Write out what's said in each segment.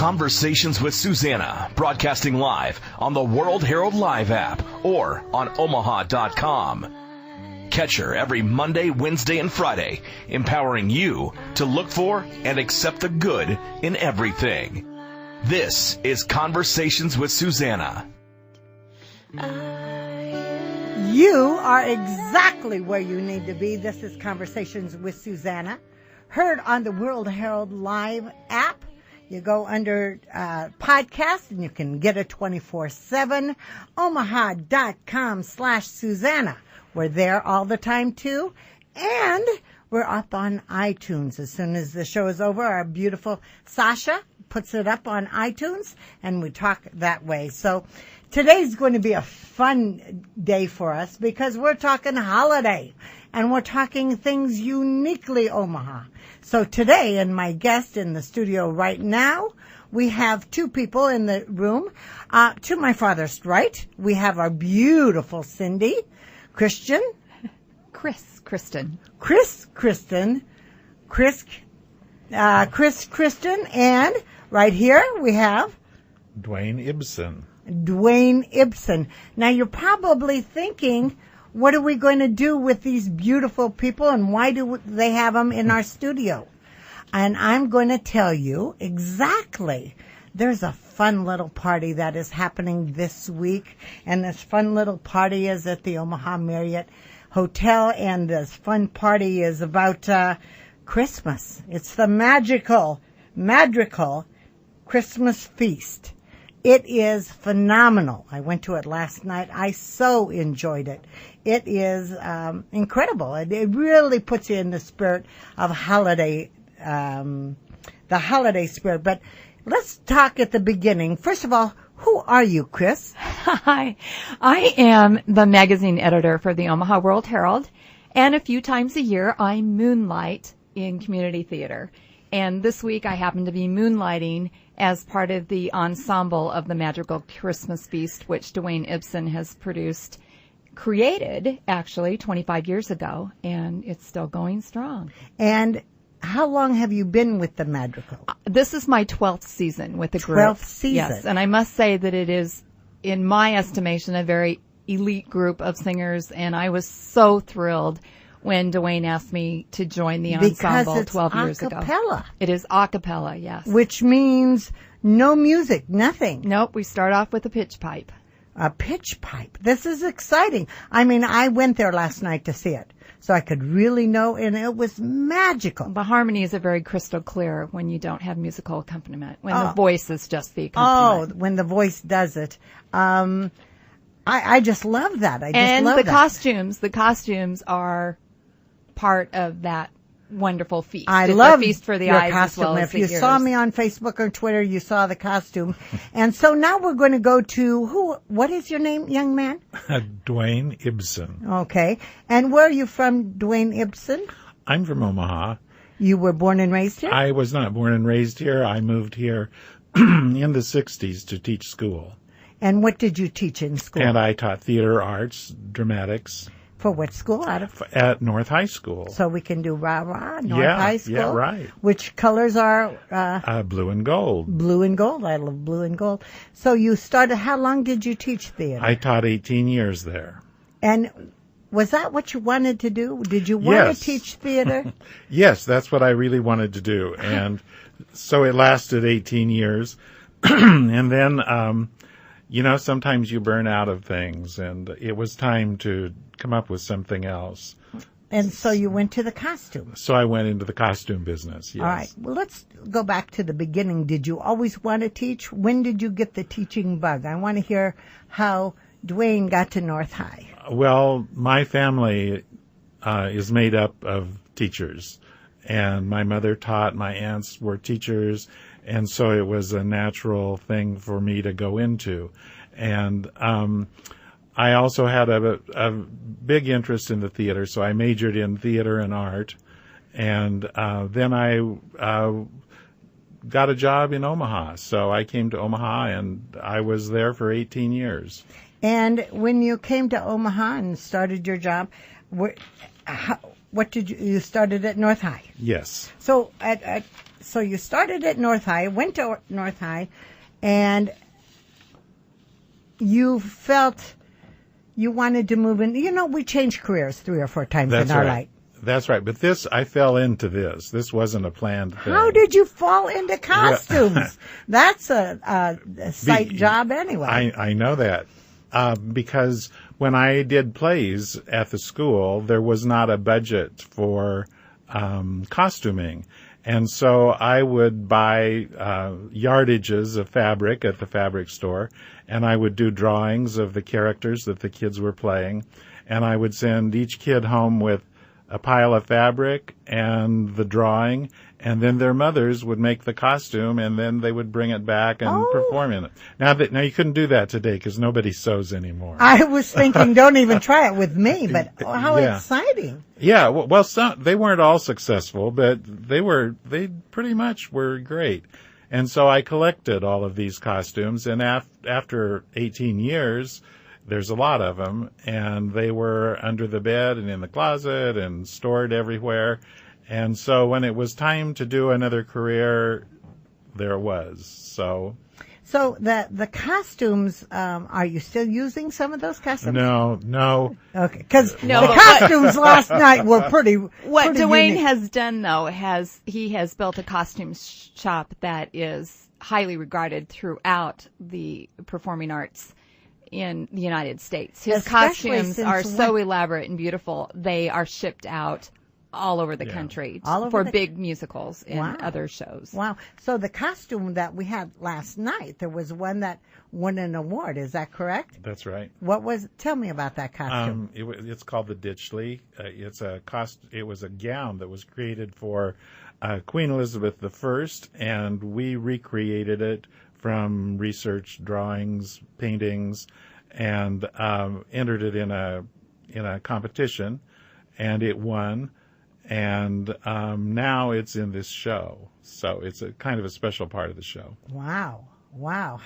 Conversations with Suzanna, broadcasting live on the World-Herald Live app or on omaha.com. Catch her every Monday, Wednesday, and Friday, empowering you to look for and accept the good in everything. This is Conversations with Suzanna. You are exactly where you need to be. This is Conversations with Suzanna, heard on the World-Herald Live app. You go under podcast and you can get it 24/7. Omaha.com/Suzanna. We're there all the time too. And we're up on iTunes. As soon as the show is over, our beautiful Sasha puts it up on iTunes and we talk that way. So today's going to be a fun day for us because we're talking holiday and we're talking things uniquely Omaha. So today, and my guest in the studio right now, we have two people in the room. To my farthest right, we have our beautiful Cindy, Christen, and right here we have Dwayne Ibsen. Now you're probably thinking, what are we going to do with these beautiful people and why do they have them in our studio? And I'm going to tell you exactly. There's a fun little party that is happening this week, and this fun little party is at the Omaha Marriott Hotel, and this fun party is about Christmas. It's the Madrigal Christmasse Feaste. It is phenomenal. I went to it last night. I so enjoyed it. It is incredible. It really puts you in the spirit of holiday, the holiday spirit. But let's talk at the beginning. First of all, who are you, Chris? Hi. I am the magazine editor for the Omaha World-Herald, and a few times a year I moonlight in community theater. And this week I happen to be moonlighting as part of the ensemble of the Madrigal Christmasse Feaste, which Dwayne Ibsen has created, actually, 25 years ago, and it's still going strong. And how long have you been with the Madrigal? This is my 12th season with the group. 12th season. Yes, and I must say that it is, in my estimation, a very elite group of singers, and I was so thrilled when Dwayne asked me to join the ensemble 12 years ago. Because it's a cappella. It is a cappella, yes. Which means no music, nothing. Nope, we start off with a pitch pipe. A pitch pipe. This is exciting. I mean, I went there last night to see it, so I could really know, and it was magical. The harmonies are very crystal clear when you don't have musical accompaniment, when the voice is just the accompaniment. Oh, when the voice does it. I just love that. The costumes are part of that wonderful feast. I love feast for the your eyes costume. As well if as you the saw ears. me on Facebook or Twitter, you saw the costume. And so now we're going to go to what is your name, young man? Dwayne Ibsen. Okay. And where are you from, Dwayne Ibsen? I'm from Omaha. You were born and raised here? I was not born and raised here. I moved here in the 60s to teach school. And what did you teach in school? And I taught theater, arts, dramatics. For what school? At North High School. So we can do rah-rah, North High School? Yeah, right. Which colors are? Blue and gold. Blue and gold. I love blue and gold. So you started, how long did you teach theater? I taught 18 years there. And was that what you wanted to do? Did you want Yes. to teach theater? Yes, that's what I really wanted to do. And so it lasted 18 years. And then, sometimes you burn out of things, and it was time to come up with something else. And so you went to the costume. So I went into the costume business, yes. All right. Well, let's go back to the beginning. Did you always want to teach? When did you get the teaching bug? I want to hear how Dwayne got to North High. Well, my family is made up of teachers. And my mother taught, my aunts were teachers, and so it was a natural thing for me to go into. And I also had a big interest in the theater, so I majored in theater and art. And then I got a job in Omaha. So I came to Omaha, and I was there for 18 years. And when you came to Omaha and started your job, what did you started at North High? Yes. So at so you started at North High, went to North High, and you felt you wanted to move in. You know, we changed careers 3 or 4 times in our life. That's right. But I fell into this. This wasn't a planned thing. How did you fall into costumes? That's a sight job anyway. I know that. Because when I did plays at the school, there was not a budget for costuming. And so I would buy yardages of fabric at the fabric store, and I would do drawings of the characters that the kids were playing, and I would send each kid home with a pile of fabric and the drawing, and then their mothers would make the costume, and then they would bring it back and perform in it. Now you couldn't do that today because nobody sews anymore. I was thinking, don't even try it with me, but how exciting. Yeah, well, they weren't all successful, but they pretty much were great. And so I collected all of these costumes, and after 18 years, there's a lot of them, and they were under the bed and in the closet and stored everywhere. And so when it was time to do another career, there it was. So the costumes, are you still using some of those costumes? No. Okay, because the costumes last night were pretty. What pretty Dwayne unique. has done, though, he has built a costume shop that is highly regarded throughout the performing arts in the United States. His Especially costumes are so elaborate and beautiful. They are shipped out all over the country for big musicals and other shows. Wow. So the costume that we had last night, there was one that won an award. Is that correct? That's right. Tell me about that costume. It's called the Ditchley. It was a gown that was created for Queen Elizabeth I, and we recreated it from research drawings, paintings, and entered it in a competition, and it won. And now it's in this show, so it's a kind of a special part of the show. Wow.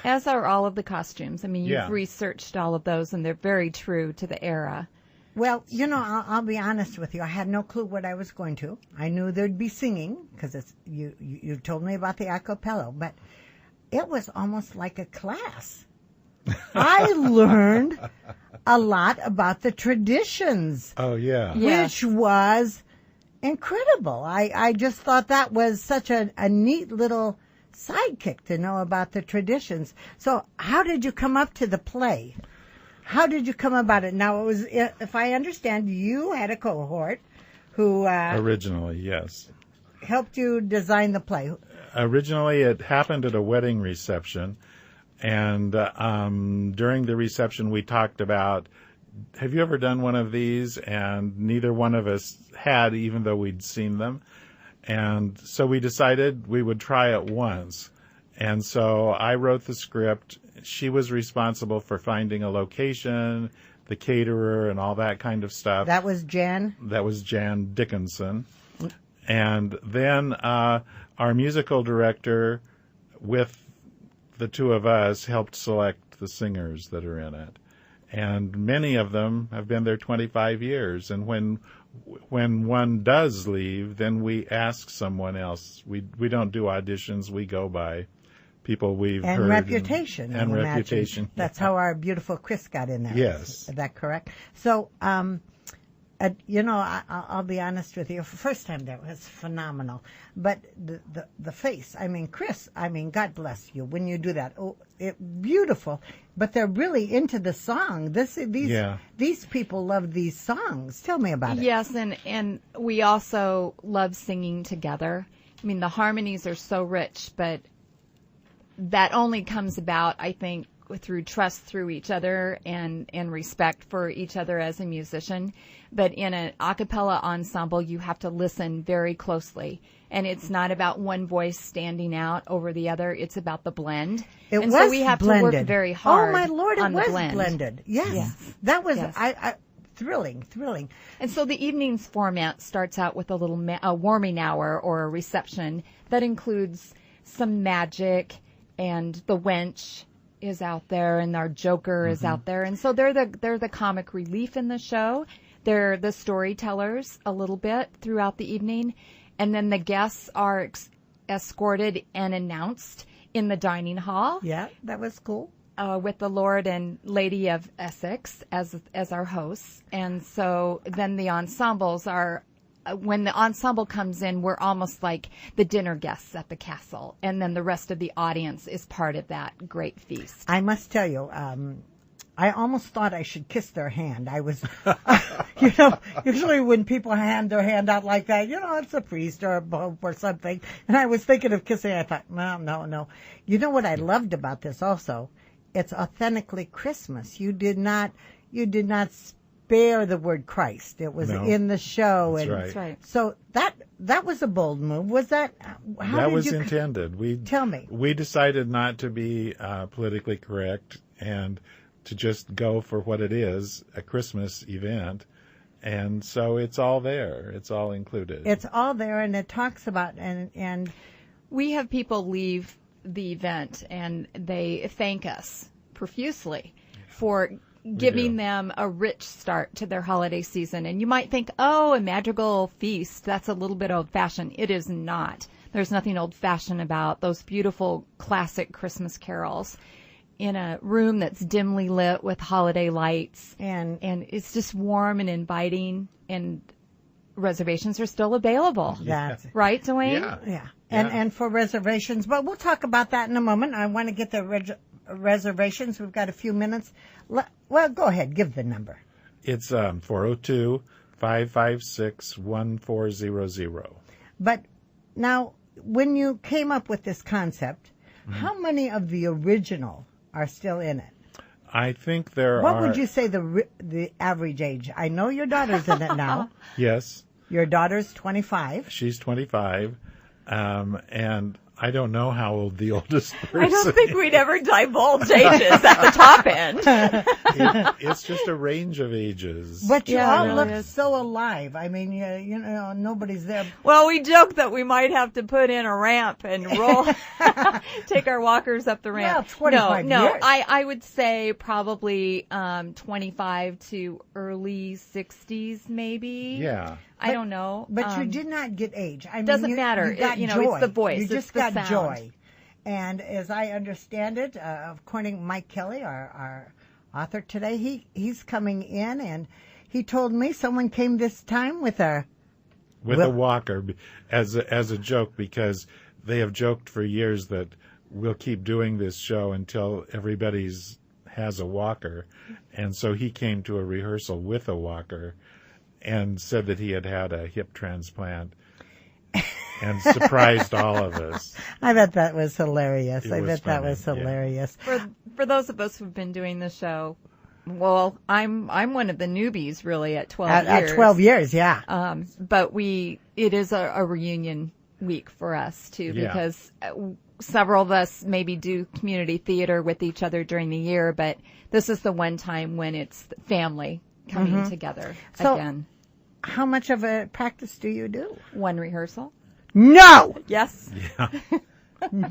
As are all of the costumes. I mean, you've researched all of those, and they're very true to the era. Well, you know, I'll be honest with you. I had no clue what I was going to. I knew there'd be singing because you told me about the a cappella, but it was almost like a class. I learned a lot about the traditions. Oh, yeah. Which was incredible. I just thought that was such a neat little sidekick to know about the traditions. So how did you come up to the play? How did you come about it? Now, it was, if I understand, you had a cohort who... originally, yes. Helped you design the play. Originally, it happened at a wedding reception. And during the reception, we talked about, have you ever done one of these? And neither one of us had, even though we'd seen them. And so we decided we would try it once. And so I wrote the script. She was responsible for finding a location, the caterer, and all that kind of stuff. That was Jan? That was Jan Dickinson. And then our musical director, with the two of us, helped select the singers that are in it. And many of them have been there 25 years. And when one does leave, then we ask someone else. We don't do auditions. We go by people we've heard. Reputation. And reputation. That's how our beautiful Chris got in there. Yes. Is that correct? So, you know, I'll be honest with you. First time there was phenomenal. But the face, I mean, Chris, God bless you when you do that. Oh, beautiful. But they're really into the song. These people love these songs. Tell me about it. Yes, and we also love singing together. I mean, the harmonies are so rich, but that only comes about, I think, through trust through each other and respect for each other as a musician. But in an a cappella ensemble, you have to listen very closely. And it's not about one voice standing out over the other. It's about the blend. So we have blended. to work very hard. Oh, my Lord, it on was the blend. blended. Yes. That was thrilling. And so the evening's format starts out with a warming hour or a reception that includes some magic, and the wench is out there, and our Joker is out there, and so they're the comic relief in the show. They're the storytellers a little bit throughout the evening, and then the guests are escorted and announced in the dining hall. Yeah, that was cool. With the Lord and Lady of Essex as our hosts. And so then the ensembles are, when the ensemble comes in, we're almost like the dinner guests at the castle. And then the rest of the audience is part of that great feast. I must tell you, I almost thought I should kiss their hand. I was, usually when people hand their hand out like that, it's a priest or a pope or something. And I was thinking of kissing. I thought, no. You know what I loved about this also? It's authentically Christmas. You did not spare the word Christ. It was in the show. That's right. So that was a bold move. Was that? That was intended. Tell me. We decided not to be politically correct and to just go for what it is, a Christmas event. And so it's all there. It's all included. It's all there, and it talks about and we have people leave the event and they thank us profusely for giving them a rich start to their holiday season. And you might think, a Madrigal feast, that's a little bit old-fashioned. It is not. There's nothing old-fashioned about those beautiful classic Christmas carols in a room that's dimly lit with holiday lights. And it's just warm and inviting, and reservations are still available. That's right, Dwayne? Yeah. And for reservations, but we'll talk about that in a moment. I want to get the reservations. We've got a few minutes. Well, go ahead. Give the number. It's 402-556-1400. But now, when you came up with this concept, how many of the original are still in it? I think there are... What would you say the average age? I know your daughter's in it now. Yes. Your daughter's 25. She's 25. And I don't know how old the oldest person I don't think we'd ever divulge ages at the top end. It's just a range of ages. But you all look so alive. I mean, nobody's there. Well, we joke that we might have to put in a ramp and roll, take our walkers up the ramp. Well, 25 years. I would say probably 25 to early 60s, maybe. Yeah. I don't know. But you did not get age. I mean, doesn't matter. You got joy. It's the voice. You just got got joy. And as I understand it, according to Mike Kelly, our author today, he's coming in, and he told me someone came this time with a walker as a joke, because they have joked for years that we'll keep doing this show until everybody's has a walker. And so he came to a rehearsal with a walker and said that he had had a hip transplant and surprised all of us. I bet that was hilarious. That was hilarious. For those of us who've been doing the show, well, I'm one of the newbies really at 12 years. At 12 years, yeah. But it is a reunion week for us too, because several of us maybe do community theater with each other during the year, but this is the one time when it's family coming together again. How much of a practice do you do? One rehearsal. No! Yes. Yeah.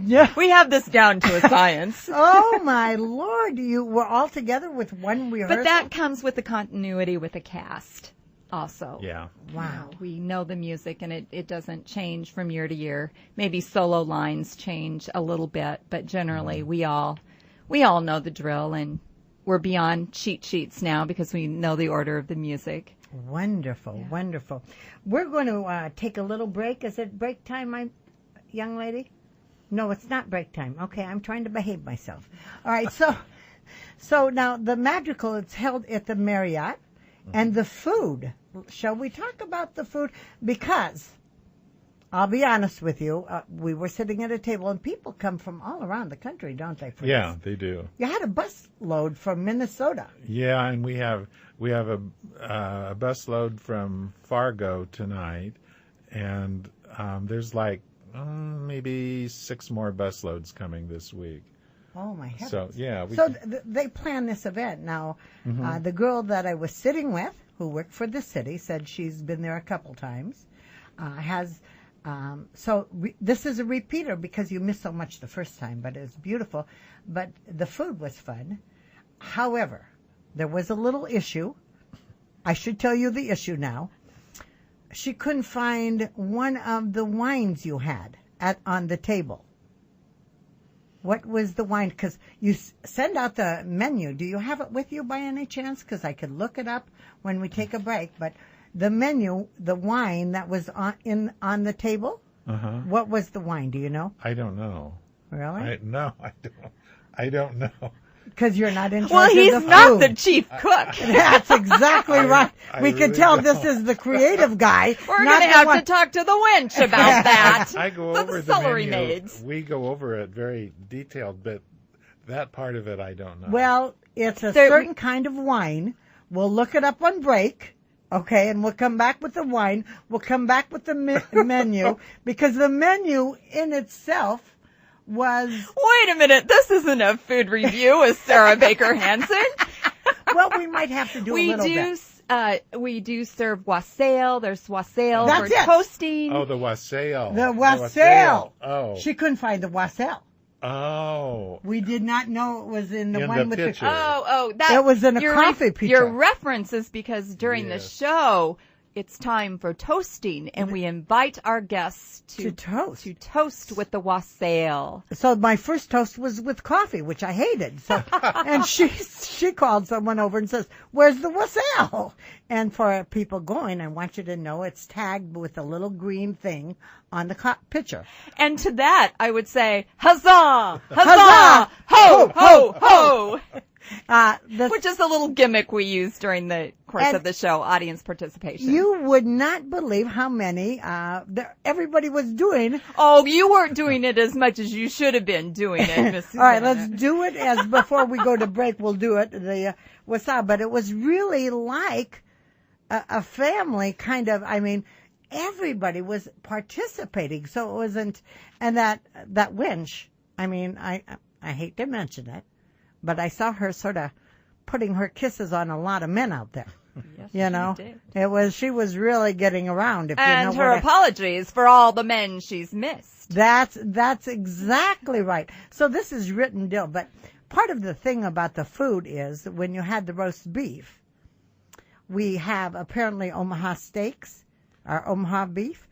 Yeah. We have this down to a science. Oh, my Lord. You were all together with one rehearsal? But that comes with the continuity with the cast also. Yeah. Wow. We know the music, and it doesn't change from year to year. Maybe solo lines change a little bit, but generally we all know the drill, and we're beyond cheat sheets now because we know the order of the music. Wonderful, wonderful. We're going to take a little break. Is it break time, my young lady? No, it's not break time. Okay, I'm trying to behave myself. All right, so now the Madrigal, it's held at the Marriott, and the food. Shall we talk about the food? Because I'll be honest with you, we were sitting at a table, and people come from all around the country, don't they? Yeah, they do. You had a bus load from Minnesota. Yeah, and we have a bus load from Fargo tonight, and there's like maybe 6 more bus loads coming this week. Oh, my heavens. So, yeah. They plan this event. Now, the girl that I was sitting with, who worked for the city, said she's been there a couple times, this is a repeater because you missed so much the first time, but it's beautiful. But the food was fun. However, there was a little issue. I should tell you the issue now. She couldn't find one of the wines you had. on the table? What was the wine? Because you send out the menu. Do you have it with you by any chance? Because I could look it up when we take a break. But the menu, the wine that was on the table, what was the wine? Do you know? I don't know. Really? No, I don't know. Because you're not in charge Well, of he's the food. not the chief cook. That's exactly right. We really could tell don't. this is the creative guy. We're not going to the have one- to talk to the wench about that. I go The over the celery menu. maids. We go over it very detailed, but that part of it I don't know. Well, it's a There- certain kind of wine. We'll look it up on break. Okay, and we'll come back with the wine. We'll come back with the menu, because the menu in itself was... Wait a minute. This isn't a food review with Sarah Baker Hansen. Well, we might have to do a little bit. We do serve wassail. There's wassail That's for it. toasting. Oh, the wassail. The wassail. Oh. She couldn't find the wassail. Oh. We did not know it was in the In wine the with pitcher. That It was in a your coffee pitcher. Your reference is because during the Yes. show, it's time for toasting, and we invite our guests To toast. to toast with the wassail. So my first toast was with coffee, which I hated. So, and she called someone over and says, "Where's the wassail?" And for people going, I want you to know it's tagged with a little green thing on the pitcher. And to that, I would say, huzzah! Huzzah! Huzzah! Ho, ho, ho! Which is a little gimmick we use during the course And of the show, audience participation. You would not believe how many everybody was doing. Oh, you weren't doing it as much as you should have been doing it, Miss All right, Suzanna. let's do it as before we go to break. We'll do it. The wassail, but it was really like a family kind of. I mean, everybody was participating, so it wasn't. And that wench. I mean, I hate to mention it, but I saw her sort of putting her kisses on a lot of men out there. Yes, You know, she did. she was really getting around. If And you know her what apologies for all the men she's missed. That's exactly right. So this is written deal, but part of the thing about the food is that when you had the roast beef, we have apparently Omaha steaks, our Omaha beef.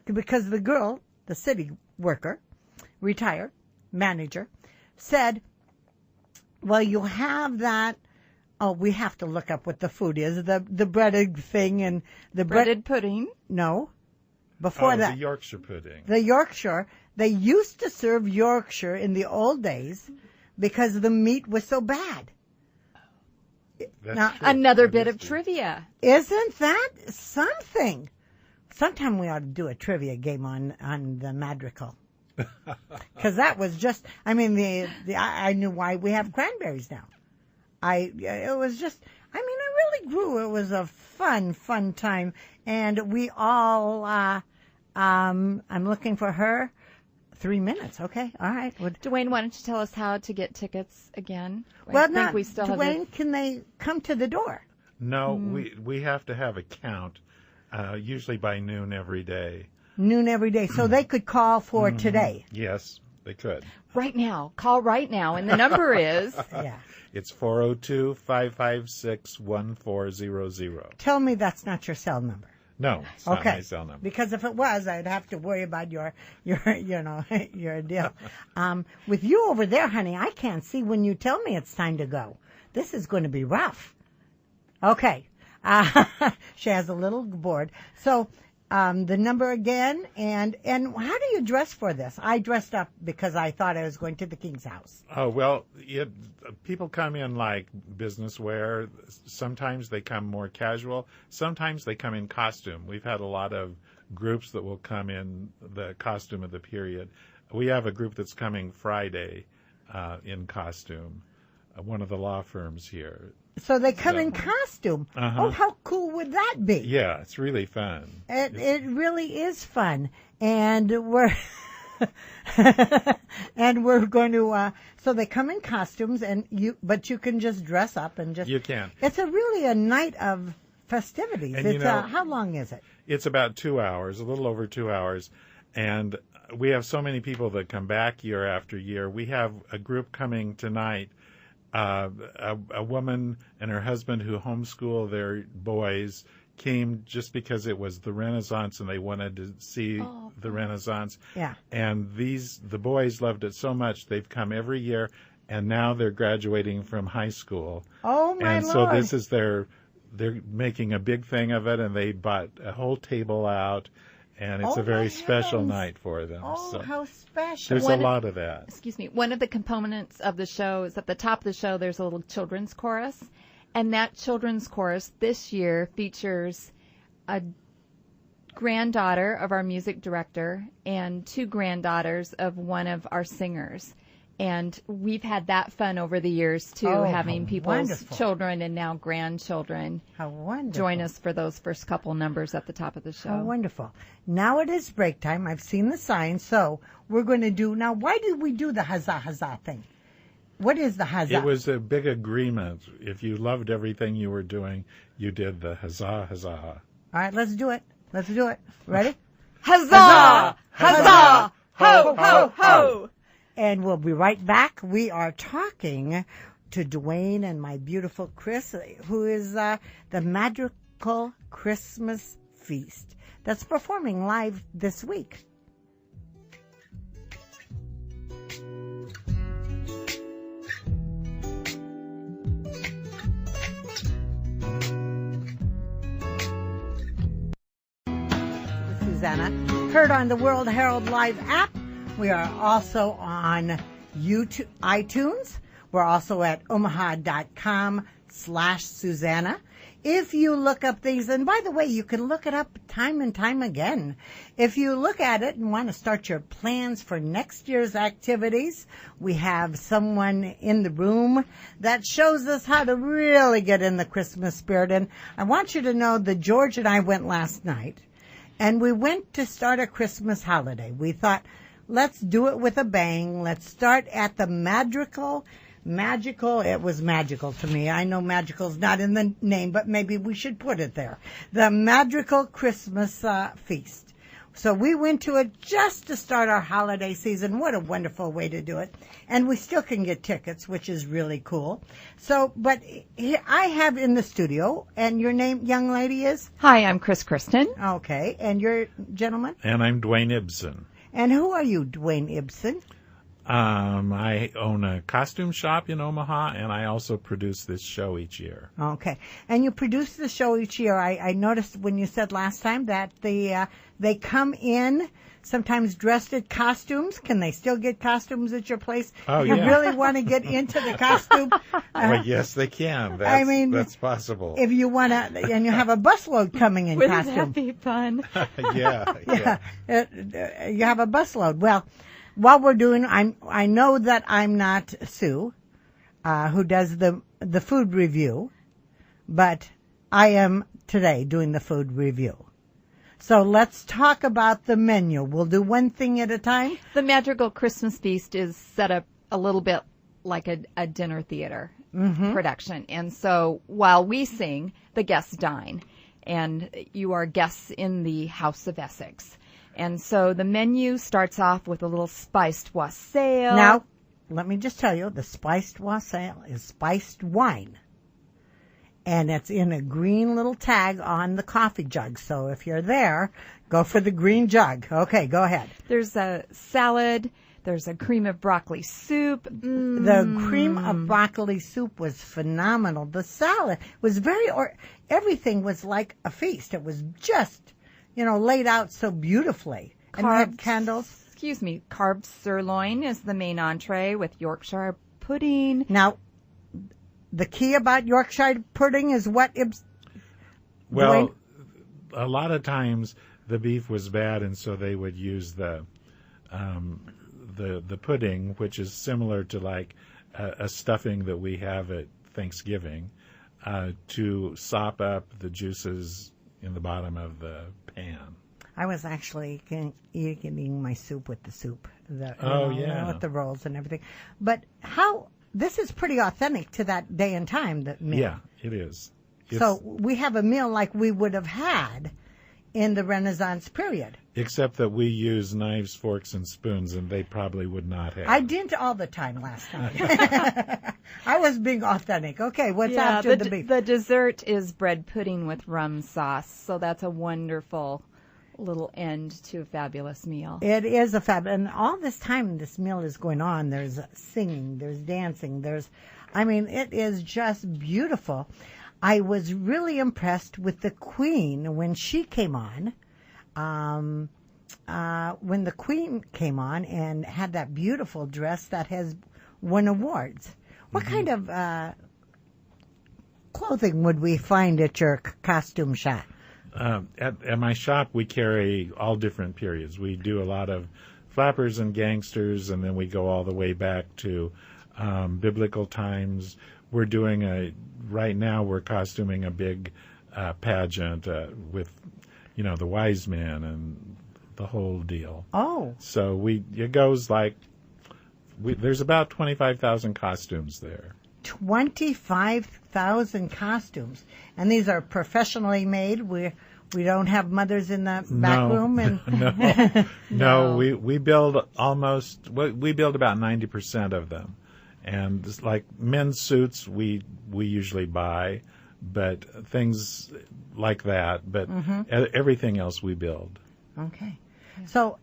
Because the girl, the city worker, retired manager, said, "Well, you have that." Oh, we have to look up what the food is. The breaded thing and the Breaded pudding. No, before that. The Yorkshire pudding. The Yorkshire, they used to serve Yorkshire in the old days because the meat was so bad. That's Now, true. Another That bit is of true. trivia. Isn't that something? Sometime we ought to do a trivia game on the Madrigal. Because that was just, I mean, I knew why we have cranberries now. It was just, I mean, it really grew. It was a fun time. And we all, I'm looking for her. 3 minutes. Okay. All right. Dwayne, why don't you tell us how to get tickets again? Well, I think not, we still have Dwayne, can they come to the door? No, we have to have a count, usually by noon every day. Noon every day. So they could call for today. Yes, they could. right now. Call right now, and the number is Yeah. It's 402-556-1400. Tell me that's not your cell number. No, it's not Okay. my cell number. Because if it was, I'd have to worry about your your deal. With you over there, honey, I can't see when you tell me it's time to go. This is going to be rough. Okay. She has a little board. So, the number again, and how do you dress for this? I dressed up because I thought I was going to the King's house. Oh, well, people come in like business wear. Sometimes they come more casual. Sometimes they come in costume. We've had a lot of groups that will come in the costume of the period. We have a group that's coming Friday in costume, one of the law firms here. So they come in costume. Uh-huh. Oh, how cool would that be? Yeah, it's really fun. It really is fun, and we're going to. So they come in costumes, but you can just dress up and just. You can. It's really a night of festivities. And It's how long is it? It's about 2 hours, a little over 2 hours, and we have so many people that come back year after year. We have a group coming tonight. A woman and her husband who homeschool their boys came just because it was the Renaissance and they wanted to see the Renaissance. Yeah. And the boys loved it so much, they've come every year, and now they're graduating from high school. Oh, my And Lord. so this is they're making a big thing of it, and they bought a whole table out, and it's Oh, a very my special heavens. night for them. Oh, so how special. there's a lot of that. Excuse me. One of the components of the show is at the top of the show, there's a little children's chorus. And that children's chorus this year features a granddaughter of our music director and 2 granddaughters of one of our singers. And we've had that fun over the years, too, having how people's wonderful. children and now grandchildren How wonderful. join us for those first couple numbers at the top of the show. How wonderful. Now it is break time. I've seen the sign, so we're going to do... Now, why did we do the huzzah, huzzah thing? What is the huzzah? It was a big agreement. If you loved everything you were doing, you did the huzzah, huzzah. All right, let's do it. Let's do it. Ready? Huzzah! Huzzah! Ho, ho, ho! And we'll be right back. We are talking to Dwayne and my beautiful Chris, who is the Madrigal Christmasse Feaste that's performing live this week. Suzanna, heard on the World-Herald Live app. We are also on YouTube, iTunes. We're also at omaha.com/Suzanna. If you look up things, and by the way, you can look it up time and time again. If you look at it and want to start your plans for next year's activities, we have someone in the room that shows us how to really get in the Christmas spirit. And I want you to know that George and I went last night, and we went to start a Christmas holiday. We thought, let's do it with a bang. Let's start at the magical. It was magical to me. I know magical's not in the name, but maybe we should put it there. The Madrigal Christmasse Feaste. So we went to it just to start our holiday season. What a wonderful way to do it. And we still can get tickets, which is really cool. So, but here I have in the studio, and your name, young lady, is? Hi, I'm Christen. Okay. And your gentleman? And I'm Dwayne Ibsen. And who are you, Dwayne Ibsen? I own a costume shop in Omaha, and I also produce this show each year. Okay. And you produce the show each year. I noticed when you said last time that they come in sometimes dressed in costumes. Can they still get costumes at your place? Oh, You yeah. really want to get into the costume? Well, yes, they can. That's possible. If you want to, and you have a busload coming in Wouldn't costume. that be fun? yeah. You have a busload. Well, while we're doing, I know that I'm not Sue, who does the food review, but I am today doing the food review. So let's talk about the menu. We'll do one thing at a time. The Madrigal Christmasse Feaste is set up a little bit like a dinner theater production. And so while we sing, the guests dine. And you are guests in the House of Essex. And so the menu starts off with a little spiced wassail. Now, let me just tell you, the spiced wassail is spiced wine. And it's in a green little tag on the coffee jug. So if you're there, go for the green jug. Okay, go ahead. There's a salad. There's a cream of broccoli soup. The cream of broccoli soup was phenomenal. The salad was everything was like a feast. It was just, laid out so beautifully. And you had candles. Excuse me. Carved sirloin is the main entree with Yorkshire pudding. Now, the key about Yorkshire pudding is what? Well, Dwayne? a lot of times the beef was bad, and so they would use the pudding, which is similar to like a stuffing that we have at Thanksgiving, to sop up the juices in the bottom of the pan. I was actually eating my soup with the soup. With the rolls and everything. But this is pretty authentic to that day and time. That meal. Yeah, it is. So we have a meal like we would have had in the Renaissance period. Except that we use knives, forks, and spoons, and they probably would not have. I didn't all the time last night. I was being authentic. Okay, what's after the beef? The dessert is bread pudding with rum sauce, so that's a wonderful little end to a fabulous meal. It is a and all this time this meal is going on, there's singing, there's dancing, it is just beautiful. I was really impressed with the Queen when she came on. When the Queen came on and had that beautiful dress that has won awards. What kind of clothing would we find at your costume shop? At my shop, we carry all different periods. We do a lot of flappers and gangsters, and then we go all the way back to biblical times. We're doing right now we're costuming a big pageant with, the wise men and the whole deal. Oh. So it goes there's about 25,000 costumes there. 25,000 costumes. And these are professionally made. We don't have mothers in the back room. And No, we build we build about 90% of them. And just like men's suits, we usually buy, but things like that. But everything else we build. Okay. So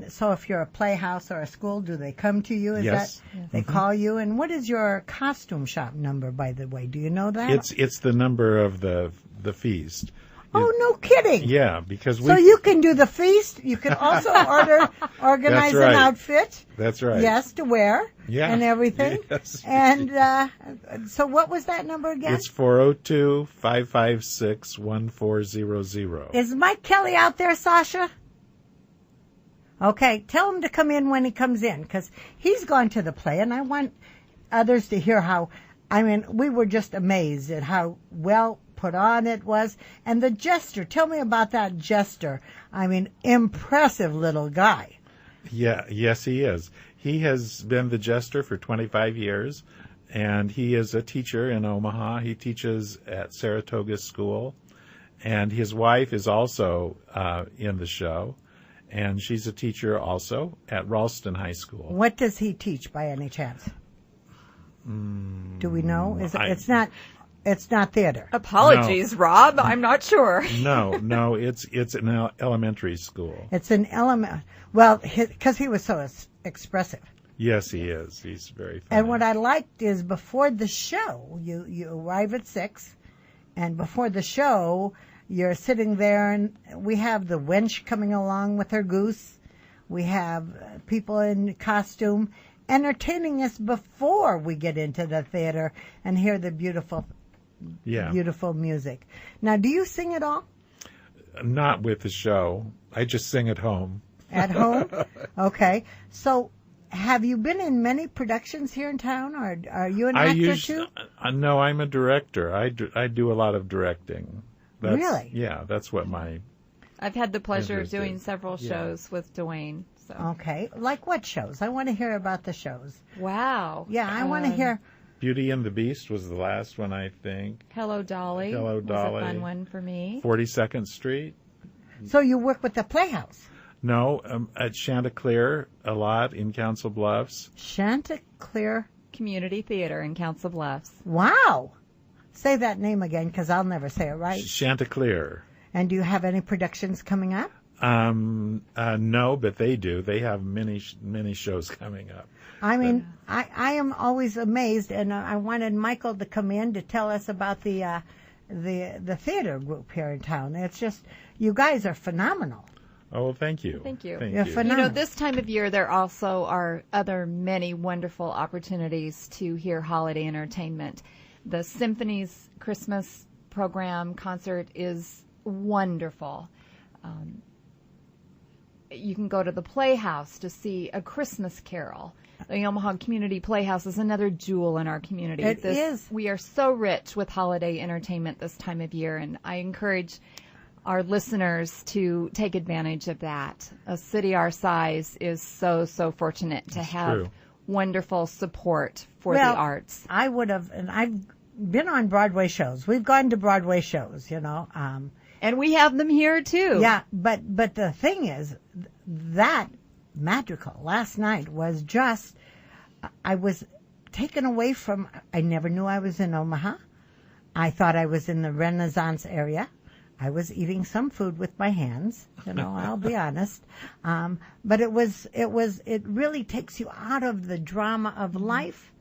so if you're a playhouse or a school, do they come to you? Yes. They call you? And what is your costume shop number, by the way? Do you know that? It's the number of the feast. Oh, no kidding. Yeah, because So you can do the feast. You can also organize That's right. an outfit. That's right. Yes, to wear. Yeah. And everything. Yes. And so what was that number again? It's 402-556-1400. Is Mike Kelly out there, Sasha? Okay, tell him to come in when he comes in, because he's gone to the play, and I want others to hear how, we were just amazed at how well put on it was. And the jester, tell me about that jester. Impressive little guy. Yeah, yes, he is. He has been the jester for 25 years, and he is a teacher in Omaha. He teaches at Saratoga School, and his wife is also in the show. And she's a teacher also at Ralston High School. What does he teach, by any chance? Do we know? It's not theater. Apologies, No. Rob. I'm not sure. No, it's an elementary school. It's an element. Well, because he was so expressive. Yes, he is. He's very funny. And what I liked is before the show, you arrive at 6, and before the show, you're sitting there, and we have the wench coming along with her goose. We have people in costume entertaining us before we get into the theater and hear the beautiful music. Now, do you sing at all? Not with the show. I just sing at home. At home? Okay. So, have you been in many productions here in town, or are you an actor too? No, I'm a director. I do a lot of directing. Really? Yeah, that's what I've had the pleasure of doing Interesting. several shows with Dwayne. So. Okay. Like what shows? I want to hear about the shows. Wow. Yeah, I want to hear. Beauty and the Beast was the last one, I think. Hello, Dolly. Hello, Dolly. Was a fun one for me. 42nd Street. So you work with the Playhouse? No, at Chanticleer a lot in Council Bluffs. Chanticleer. Community Theater in Council Bluffs. Wow. Say that name again, because I'll never say it right. Chanticleer. And do you have any productions coming up? No, but they do. They have many shows coming up. I am always amazed, and I wanted Michael to come in to tell us about the theater group here in town. It's just, you guys are phenomenal. Oh, thank you. Thank you. You're phenomenal. This time of year, there also are many wonderful opportunities to hear holiday entertainment. The Symphony's Christmas program concert is wonderful. You can go to the Playhouse to see A Christmas Carol. The Omaha Community Playhouse is another jewel in our community. It is. We are so rich with holiday entertainment this time of year, and I encourage our listeners to take advantage of that. A city our size is so fortunate to have wonderful support for the arts. I would have, and I've been on Broadway shows. We've gone to Broadway shows, And we have them here too. Yeah, but the thing is, that Madrigal last night was just, I was taken away from, I never knew I was in Omaha. I thought I was in the Renaissance area. I was eating some food with my hands, I'll be honest. But it really takes you out of the drama of life.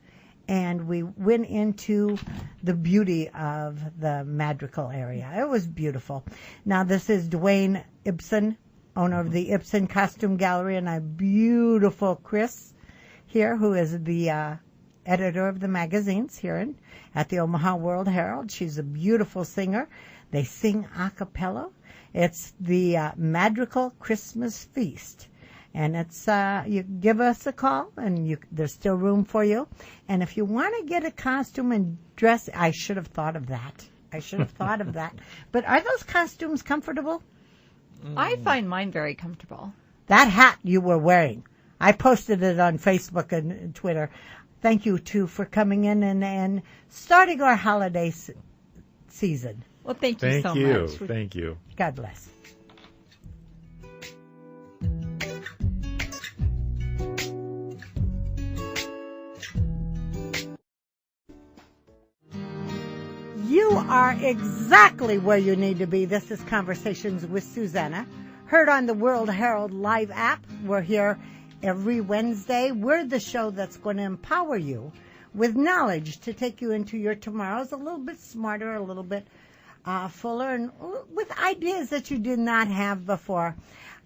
And we went into the beauty of the Madrigal area. It was beautiful. Now, this is Dwayne Ibsen, owner of the Ibsen Costume Gallery, and a beautiful Chris here, who is the editor of the magazines here at the Omaha World-Herald. She's a beautiful singer. They sing a cappella. It's the Madrigal Christmasse Feaste. And it's, you give us a call, and there's still room for you. And if you want to get a costume and dress, I should have thought of that. But are those costumes comfortable? I find mine very comfortable. That hat you were wearing, I posted it on Facebook and Twitter. Thank you, too, for coming in and starting our holiday season. Well, thank you so much. Thank you. God bless. You are exactly where you need to be. This is Conversations with Suzanna, heard on the World-Herald Live app. We're here every Wednesday. We're the show that's going to empower you with knowledge to take you into your tomorrows a little bit smarter, a little bit fuller, and with ideas that you did not have before.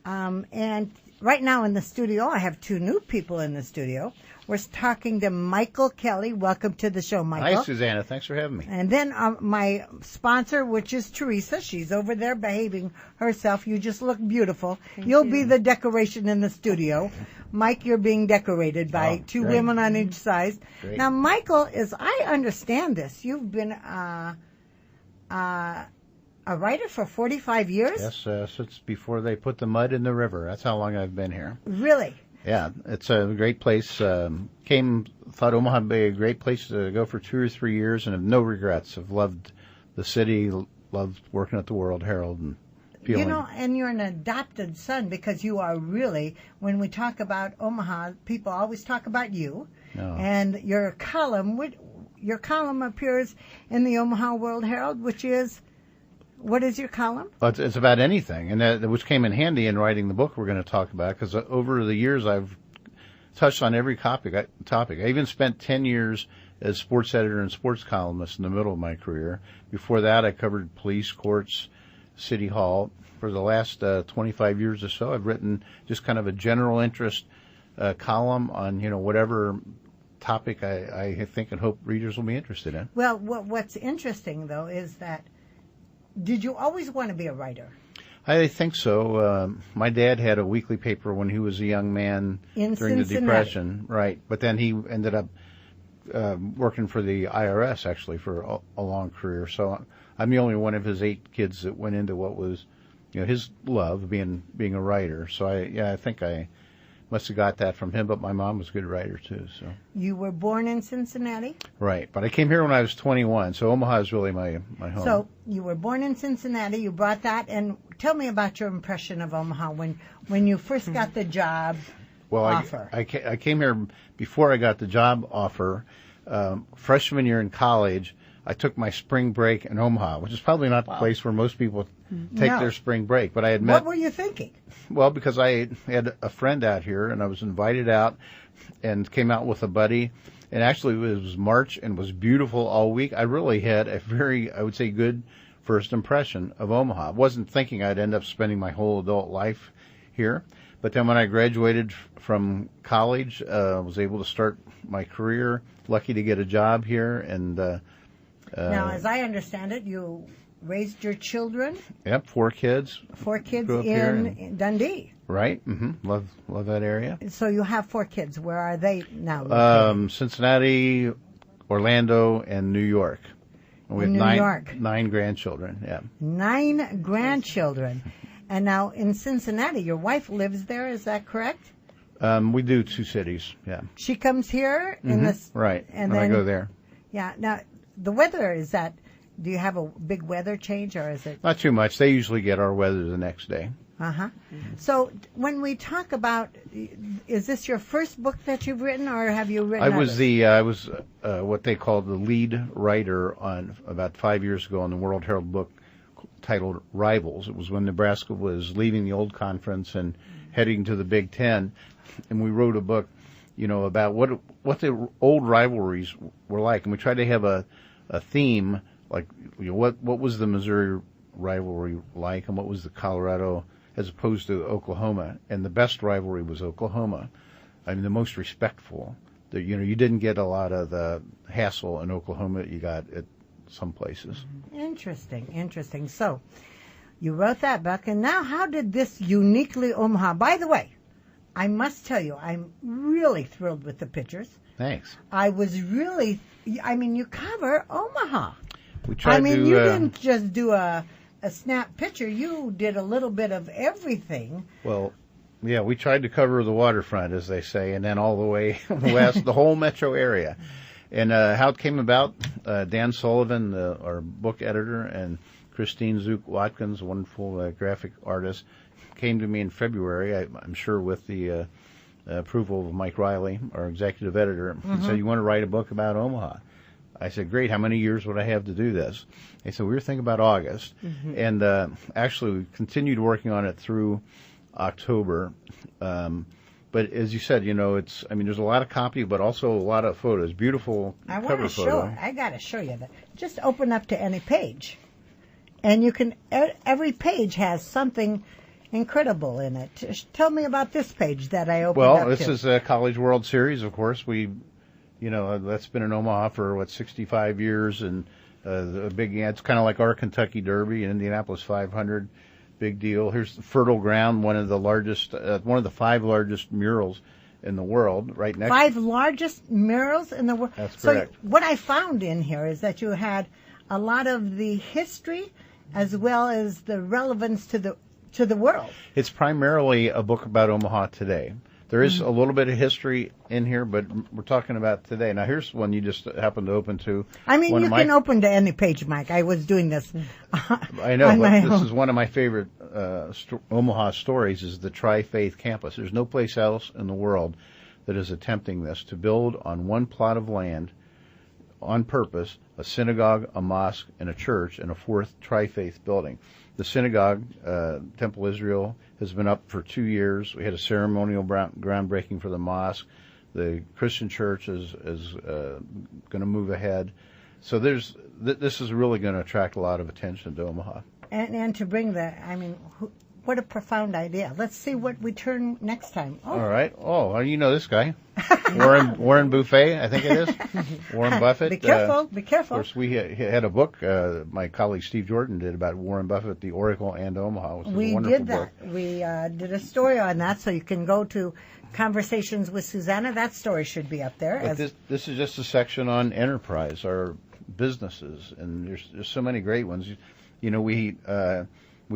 And right now in the studio, I have two new people in the studio. We're talking to Michael Kelly. Welcome to the show, Michael. Hi, Susanna. Thanks for having me. And then my sponsor, which is Teresa. She's over there behaving herself. You just look beautiful. You'll be the decoration in the studio. Mike, you're being decorated by two women on each side. Great. Now, Michael, as I understand this, you've been a writer for 45 years? Yes, since before they put the mud in the river. That's how long I've been here. Really? Yeah, it's a great place. Thought Omaha would be a great place to go for 2 or 3 years, and have no regrets. I've loved the city, loved working at the World-Herald, and feeling. And you're an adopted son, because you are really, when we talk about Omaha, people always talk about you. No. And your column appears in the Omaha World-Herald, which is, what is your column? Well, it's about anything, and which came in handy in writing the book we're going to talk about, because over the years I've touched on every topic. I even spent 10 years as sports editor and sports columnist in the middle of my career. Before that, I covered police, courts, City Hall. For the last 25 years or so, I've written just kind of a general interest column on whatever topic I think and hope readers will be interested in. Well, what's interesting, though, is that, did you always want to be a writer? I think so. My dad had a weekly paper when he was a young man in during Cincinnati. the Depression, right? But then he ended up working for the IRS, actually, for a long career. So I'm the only one of his 8 kids that went into what was, his love, being a writer. So I think I must have got that from him. But my mom was a good writer too. So you were born in Cincinnati, right? But I came here when I was 21. So Omaha is really my home. So you were born in Cincinnati. You brought that, and tell me about your impression of Omaha when you first got the job offer. I came here before I got the job offer. Freshman year in college, I took my spring break in Omaha, which is probably not the place where most people take their spring break. But I had met. What were you thinking? Well, because I had a friend out here, and I was invited out and came out with a buddy. And actually, it was March and was beautiful all week. I really had a very, I would say, good first impression of Omaha. I wasn't thinking I'd end up spending my whole adult life here. But then when I graduated from college, I was able to start my career, lucky to get a job here. And now, as I understand it, you raised your children? Yep, 4 kids. 4 kids in Dundee. Right. Mm-hmm. Love that area. So you have 4 kids. Where are they now? Cincinnati, Orlando, and New York. We have New York. 9 grandchildren. Yeah. 9 grandchildren. And now in Cincinnati, your wife lives there. Is that correct? We do 2 cities. Yeah. She comes here in this. Right. And then I go there. Yeah. Now the weather is that. do you have a big weather change, or is it? Not too much. They usually get our weather the next day. Uh-huh. So when we talk about, is this your first book that you've written, or have you written others? I was what they called the lead writer on about 5 years ago on the World-Herald book titled Rivals. It was when Nebraska was leaving the old conference and heading to the Big Ten, and we wrote a book, about what the old rivalries were like, and we tried to have a theme, like what was the Missouri rivalry like, and what was the Colorado as opposed to Oklahoma. And the best rivalry was Oklahoma. I mean, the most respectful. You didn't get a lot of the hassle in Oklahoma that you got at some places. Interesting. So you wrote that book, and now how did this uniquely Omaha? By the way, I must tell you, I'm really thrilled with the pictures. Thanks. I was really, you cover Omaha. We tried to. You didn't just do a snap picture. You did a little bit of everything. Well, yeah, we tried to cover the waterfront, as they say, and then all the way west, the whole metro area. And how it came about, Dan Sullivan, our book editor, and Christine Zook-Watkins, a wonderful graphic artist, came to me in February, I'm sure with the approval of Mike Riley, our executive editor, and said, "You want to write a book about Omaha?" I said, "Great, how many years would I have to do this?" They said, "We were thinking about August." And actually, we continued working on it through October. But as you said, there's a lot of copy, but also a lot of photos. Beautiful cover photo. I got to show you that. Just open up to any page. And you can, every page has something incredible in it. Tell me about this page that I opened up to. Well, this is a College World Series, of course. That's been in Omaha for, 65 years, and it's kind of like our Kentucky Derby and Indianapolis 500. Big deal. Here's the Fertile Ground, one of the 5 largest murals in the world, right next. 5 largest murals in the world. That's correct. So what I found in here is that you had a lot of the history as well as the relevance to the world. It's primarily a book about Omaha today. There is a little bit of history in here, but we're talking about today. Now, here's one you just happened to open to. You can open to any page, Mike. I was doing this. I know, but this is one of my favorite Omaha stories, is the Tri-Faith Campus. There's no place else in the world that is attempting this, to build on one plot of land on purpose a synagogue, a mosque, and a church, and a 4th Tri-Faith building. The synagogue, Temple Israel, has been up for 2 years. We had a ceremonial groundbreaking for the mosque. The Christian church is going to move ahead. So this is really going to attract a lot of attention to Omaha. And to bring what a profound idea. Let's see what we turn next time. Oh. All right. Oh, you know this guy. Warren Buffet, I think it is. Warren Buffett. Be careful. Be careful. Of course, we had a book my colleague Steve Jordan did about Warren Buffett, the Oracle and Omaha. It was a wonderful book. We did a story on that, so you can go to Conversations with Suzanna. That story should be up there. But this is just a section on enterprise, our businesses, and there's so many great ones. We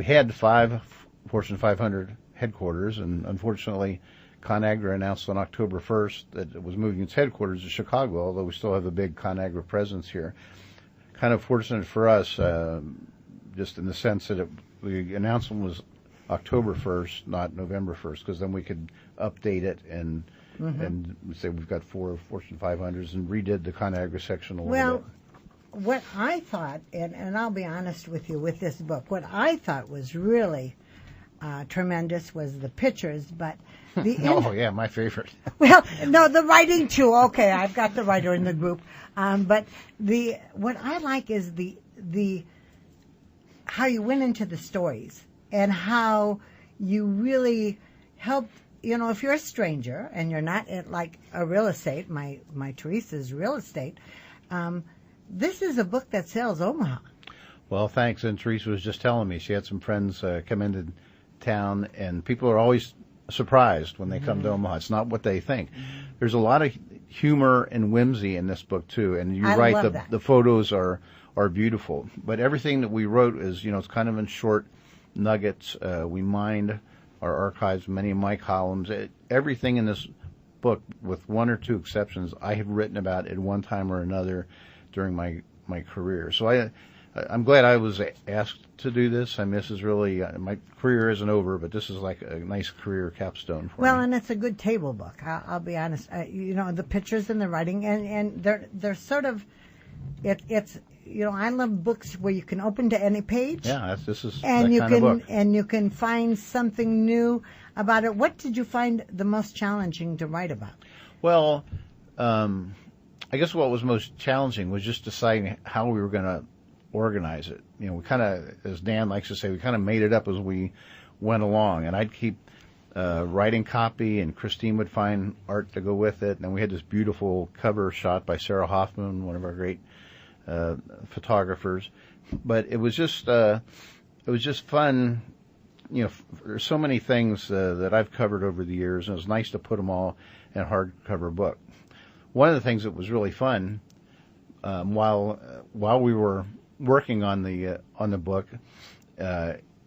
had 5 Fortune 500 headquarters, and unfortunately, ConAgra announced on October 1st that it was moving its headquarters to Chicago, although we still have a big ConAgra presence here. Kind of fortunate for us, just in the sense that the announcement was October 1st, not November 1st, because then we could update it and say we've got 4 Fortune 500s, and redid the ConAgra section a little bit. What I thought, and I'll be honest with you with this book, what I thought was really tremendous was the pictures, but my favorite. Well, no, the writing too. Okay, I've got the writer in the group, but what I like is the how you went into the stories and how you really helped. If you're a stranger and you're not like a real estate, my Teresa's real estate. This is a book that sells Omaha. Well, thanks. And Teresa was just telling me she had some friends come into town, and people are always surprised when they come to Omaha. It's not what they think. There's a lot of humor and whimsy in this book too, and you're right. The photos are beautiful, but everything that we wrote is it's kind of in short nuggets. We mined our archives, many of my columns. Everything in this book, with 1 or 2 exceptions, I have written about at one time or another during my career. So I'm glad I was asked to do this. I mean, this is really, my career isn't over, but this is like a nice career capstone for me. Well, and it's a good table book. I'll be honest. The pictures and the writing, and they're sort of, it's I love books where you can open to any page. Yeah, this is and that you kind can of book. and you can find something new about it. What did you find the most challenging to write about? Well, I guess what was most challenging was just deciding how we were going to organize it. We kind of, as Dan likes to say, we kind of made it up as we went along. And I'd keep writing copy, and Christine would find art to go with it. And then we had this beautiful cover shot by Sarah Hoffman, one of our great photographers. But it was just fun. There's so many things that I've covered over the years, and it was nice to put them all in a hardcover book. One of the things that was really fun while we were working on the book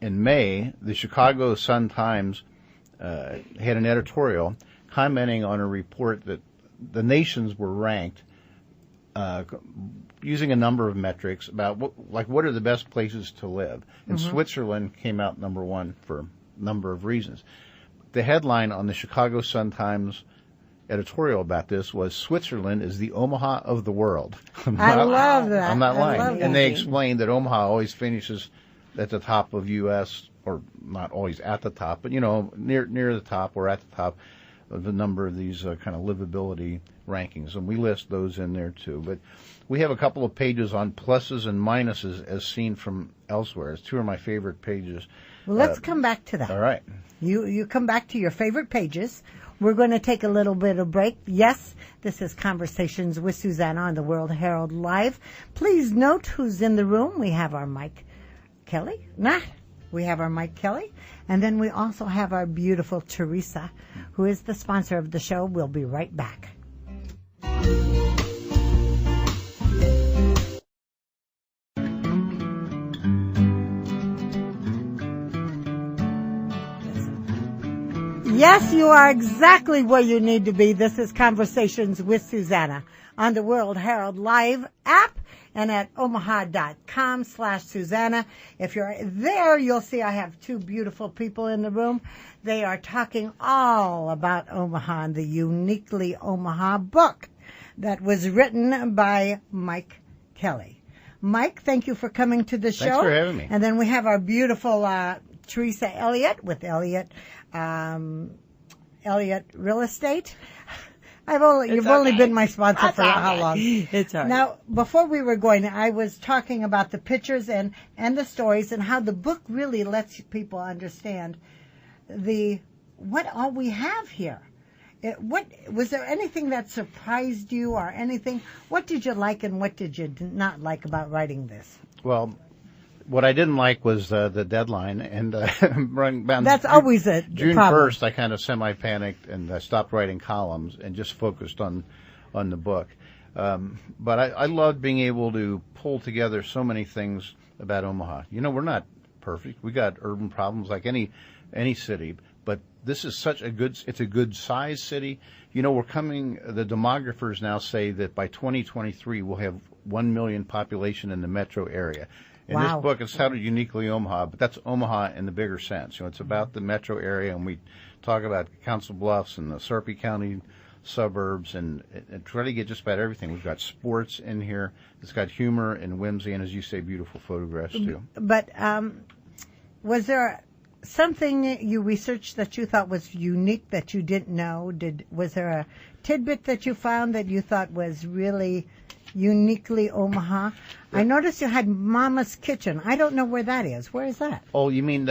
in May, the Chicago Sun-Times had an editorial commenting on a report that the nations were ranked using a number of metrics about what are the best places to live. And Switzerland came out number one for a number of reasons. The headline on the Chicago Sun-Times editorial about this was, "Switzerland is the Omaha of the world." I love that. I'm not I lying. love And that. they explained that Omaha always finishes at the top of U.S., or not always at the top, but near the top or at the top of a number of these kind of livability rankings, and we list those in there too. But we have a couple of pages on pluses and minuses as seen from elsewhere. It's two of my favorite pages. Well, let's come back to that. All right. You come back to your favorite pages. We're going to take a little bit of break. Yes, this is Conversations with Suzanna on the World-Herald Live. Please note who's in the room. We have our Mike Kelly. We have our Mike Kelly. And then we also have our beautiful Teresa, who is the sponsor of the show. We'll be right back. Yes, you are exactly where you need to be. This is Conversations with Suzanna on the World-Herald Live app and at omaha.com/Suzanna. If you're there, you'll see I have two beautiful people in the room. They are talking all about Omaha and the Uniquely Omaha book that was written by Mike Kelly. Mike, thank you for coming to the show. Thanks for having me. And then we have our beautiful Teresa Elliott with Elliott Real Estate. You've only been my sponsor for how long? It's all right. Now, before we were going, I was talking about the pictures and the stories and how the book really lets people understand what all we have here. Was there anything that surprised you or anything? What did you like and what did you not like about writing this? Well, what I didn't like was the deadline, and that's always a June problem. 1st. I kind of semi-panicked and I stopped writing columns and just focused on the book. But I loved being able to pull together so many things about Omaha. We're not perfect. We got urban problems like any city, but this is it's a good sized city. The demographers now say that by 2023 we'll have 1 million population in the metro area. In Wow. this book, it's titled Uniquely Omaha, but that's Omaha in the bigger sense. It's about the metro area, and we talk about Council Bluffs and the Sarpy County suburbs and try to get just about everything. We've got sports in here. It's got humor and whimsy, and as you say, beautiful photographs, too. But was there something you researched that you thought was unique that you didn't know? Was there a tidbit that you found that you thought was really uniquely Omaha? I noticed you had Mama's Kitchen. I don't know where that is. Where is that? Oh, you mean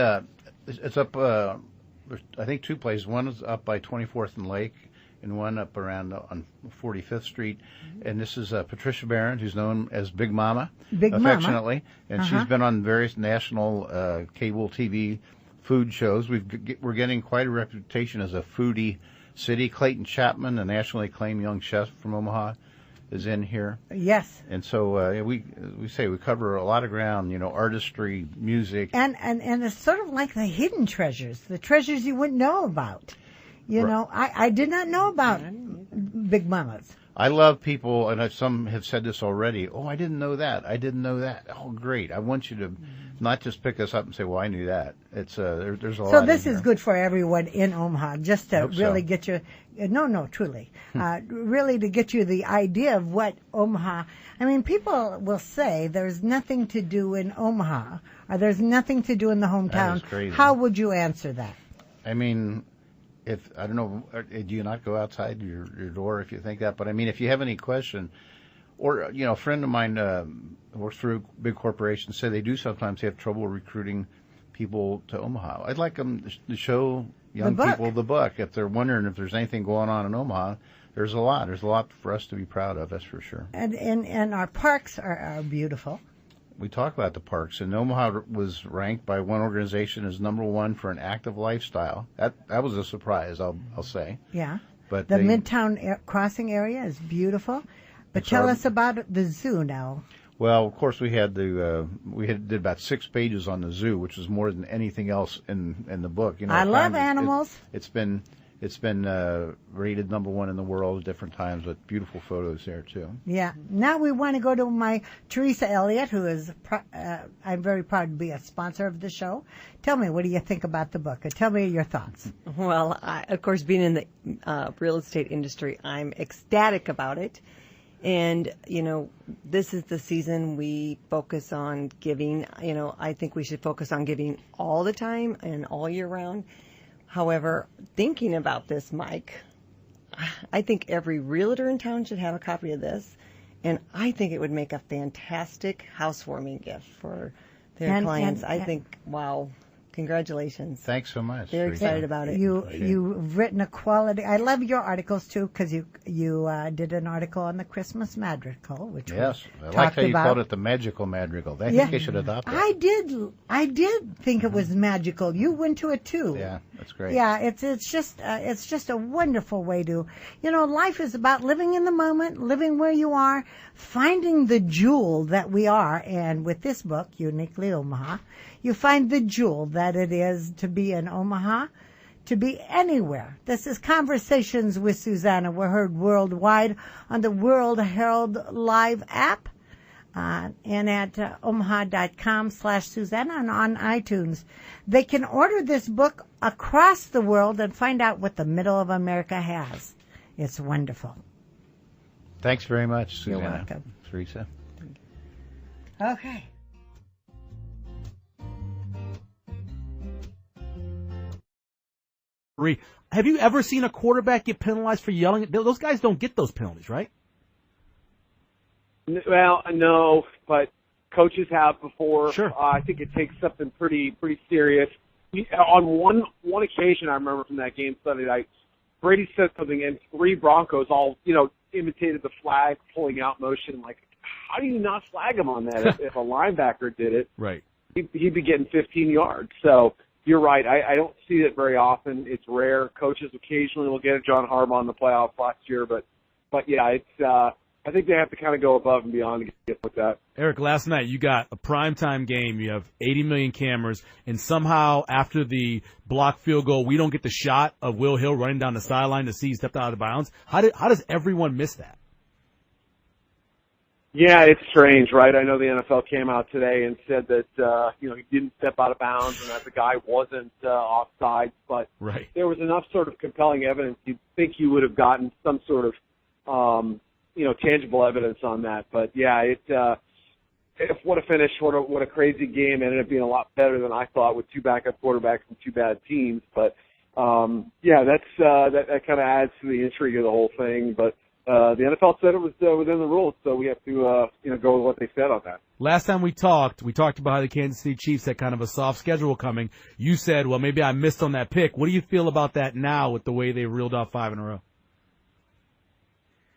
it's up, there's, I think, two places. One is up by 24th and Lake, and one up around on 45th Street. And this is Patricia Barron, who's known as Big Mama, affectionately. And she's been on various national cable TV food shows. We're getting quite a reputation as a foodie city. Clayton Chapman, a nationally acclaimed young chef from Omaha, is in here. Yes. And so we cover a lot of ground, artistry, music. And it's sort of like the hidden treasures, the treasures you wouldn't know about. I did not know about Big Mama's. I love people, and some have said this already. Oh, I didn't know that. I didn't know that. Oh, great. I want you to not just pick us up and say, well, I knew that. It's there's a lot. So this is good for everyone in Omaha, just to really so. get you. No, truly, really to get you the idea of what Omaha. I mean, people will say there's nothing to do in Omaha, or there's nothing to do in the hometown. That is crazy. How would you answer that? I mean, if I don't know, do you not go outside your door if you think that? But I mean, if you have any question, or a friend of mine works for a big corporation, say they do sometimes have trouble recruiting people to Omaha. I'd like them to show young people the book if they're wondering if there's anything going on in Omaha. There's a lot. There's a lot for us to be proud of. That's for sure. And our parks are beautiful. We talk about the parks, and Omaha was ranked by one organization as #1 for an active lifestyle. That was a surprise, I'll say. Yeah. But the Midtown Crossing area is beautiful. But tell us about the zoo now. Well, of course, we did about 6 pages on the zoo, which was more than anything else in the book. I love animals. It's been rated #1 in the world at different times, with beautiful photos there too. Yeah. Now we want to go to my Teresa Elliott, who is I'm very proud to be a sponsor of the show. Tell me, what do you think about the book? Tell me your thoughts. Well, of course, being in the real estate industry, I'm ecstatic about it. And, this is the season we focus on giving. I think we should focus on giving all the time and all year round. However, thinking about this, Mike, I think every realtor in town should have a copy of this. And I think it would make a fantastic housewarming gift for their clients. I think, wow. Congratulations. Thanks so much. They're excited about it. You've written a quality. I love your articles too, because you did an article on the Christmas Madrigal, which yes, I like how you called it the magical Madrigal. I think you should adopt that. I did think it was magical. You went to it too. Yeah, that's great. Yeah, it's just a wonderful way to, life is about living in the moment, living where you are, finding the jewel that we are, and with this book, Uniquely Omaha, you find the jewel that it is to be in Omaha, to be anywhere. This is Conversations with Suzanna. We're heard worldwide on the World-Herald Live app and at omaha.com/Suzanna and on iTunes. They can order this book across the world and find out what the middle of America has. It's wonderful. Thanks very much, Suzanna. You're welcome. Teresa. Okay. Have you ever seen a quarterback get penalized for yelling? Those guys don't get those penalties, right? Well, no, but coaches have before. Sure. I think it takes something pretty serious. On one occasion, I remember from that game Sunday night, Brady said something, and 3 Broncos all imitated the flag pulling out motion. Like, how do you not flag him on that? if a linebacker did it, right, he'd be getting 15 yards. So. You're right. I don't see it very often. It's rare. Coaches occasionally will get it. John Harbaugh in the playoffs last year, but yeah, it's. I think they have to kind of go above and beyond to get with that. Eric, last night you got a primetime game. You have 80 million cameras, and somehow after the blocked field goal, we don't get the shot of Will Hill running down the sideline to see he stepped out of bounds. How does everyone miss that? Yeah, it's strange, right? I know the NFL came out today and said that he didn't step out of bounds and that the guy wasn't offside, but right. There was enough sort of compelling evidence. You'd think you would have gotten some sort of tangible evidence on that. But yeah, what a finish! What a crazy game! Ended up being a lot better than I thought with 2 backup quarterbacks and 2 bad teams. But that kind of adds to the intrigue of the whole thing. But the NFL said it was within the rules, so we have to go with what they said on that. Last time we talked about how the Kansas City Chiefs had kind of a soft schedule coming. You said, well, maybe I missed on that pick. What do you feel about that now with the way they reeled off 5 in a row?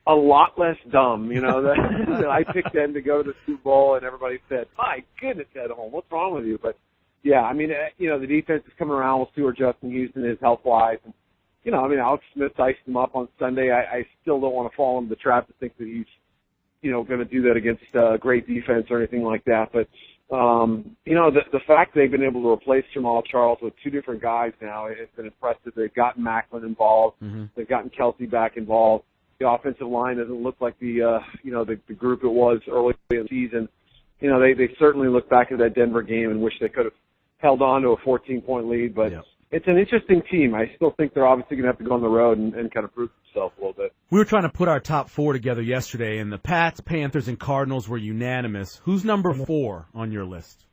A lot less dumb, I picked them to go to the Super Bowl, and everybody said, my goodness, Ed Holm, what's wrong with you? But, yeah, the defense is coming around. We'll see where Justin Houston is health-wise. Alex Smith iced him up on Sunday. I still don't want to fall into the trap to think that he's, going to do that against great defense or anything like that. But, the fact they've been able to replace Jamal Charles with 2 different guys now, it's been impressive. They've gotten Macklin involved. Mm-hmm. They've gotten Kelsey back involved. offensive line doesn't look like the group it was early in the season. You know, they certainly look back at that Denver game and wish they could have held on to a 14-point lead. But it's an interesting team. I still think they're obviously going to have to go on the road and kind of prove themselves a little bit. We were trying to put our top 4 together yesterday, and the Pats, Panthers, and Cardinals were unanimous. Who's number 4 on your list?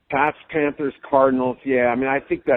Pats, Panthers, Cardinals. Yeah, I mean, I think that